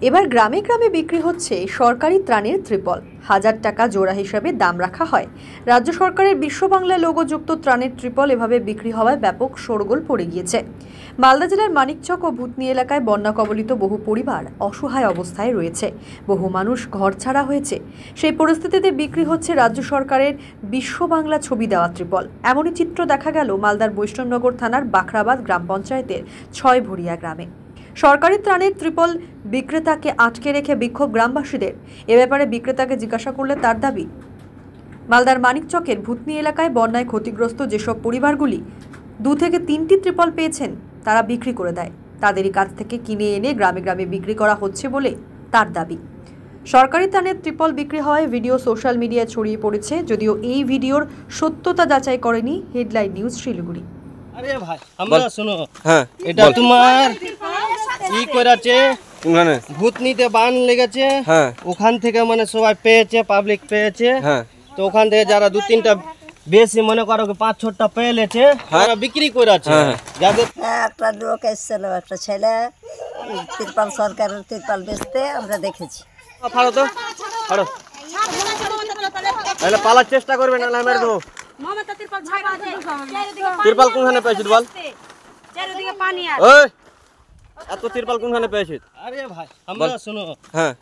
এবার গ্রামে গ্রামে বিক্রি হচ্ছে সরকারি ত্রাণের ত্রিপল। 1000 টাকা জোড়া হিসাবে দাম রাখা হয়। রাজ্য সরকারের বিশ্ব বাংলা লোগোযুক্ত ত্রাণের ত্রিপল এভাবে বিক্রি হওয়ায় ব্যাপক শোরগোল পড়ে গিয়েছে। মালদা জেলার মানিকচক ও ভূতনি এলাকায় বন্যা কবলিত বহু পরিবার অসহায় অবস্থায় রয়েছে। বহু মানুষ ঘরছাড়া হয়েছে। সেই পরিস্থিতিতে বিক্রি হচ্ছে রাজ্য সরকারের বিশ্ব বাংলা ছবি দেওয়া ত্রিপল। এমনই চিত্র দেখা গেল মালদার বৈষ্ণবনগর থানার বাখরাবাদ গ্রাম পঞ্চায়েতের 6 ভরিয়া গ্রামে। সরকারি ত্রাণের ত্রিপল বিক্রেতাকে আটকে রেখে বিক্ষোভ গ্রামবাসীদের। এ ব্যাপারে বিক্রেতাকে জিজ্ঞাসা করলে তার দাবি, মালদার মানিকচকের ভূতনি এলাকায় বন্যায় ক্ষতিগ্রস্ত যেসব পরিবারগুলি 2 থেকে 3টি ত্রিপল পেয়েছেন তারা বিক্রি করে দেয়। তাদেরই কাছ থেকে কিনে এনে গ্রামে গ্রামে বিক্রি করা হচ্ছে বলে তার দাবি। সরকারি ত্রাণের ত্রিপল বিক্রি হওয়ায় ভিডিও সোশ্যাল মিডিয়ায় ছড়িয়ে পড়েছে, যদিও এই ভিডিওর সত্যতা যাচাই করেনি হেডলাইন নিউজ শিলিগুড়ি। আরে ভাই আমরা শুনো, হ্যাঁ এটা তোমার ই করেছে মানে ভূতনিতে বান লেগেছে, হ্যাঁ ওখান থেকে মানে সবাই পেয়েছে, পাবলিক পেয়েছে, হ্যাঁ তো ওখান থেকে যারা 2-3টা বেশি মনে করো 5-6টা পেয়েছে তারা বিক্রি করেছে। যাদের একটা লোক এসেছিল, একটা ছেলে তিরপাল, সরকারের তিরপাল বেচতে আমরা দেখেছি। ফাড়ো তো ফাড়ো, তাহলে পালার চেষ্টা করবে না, মেরে দেবো। তিরপাল কোনখানে পেয়েছিস বল? ওই এত তিরপাল কোনখানে পেয়েছিস? আরে ভাই আমরা শুনো, হ্যাঁ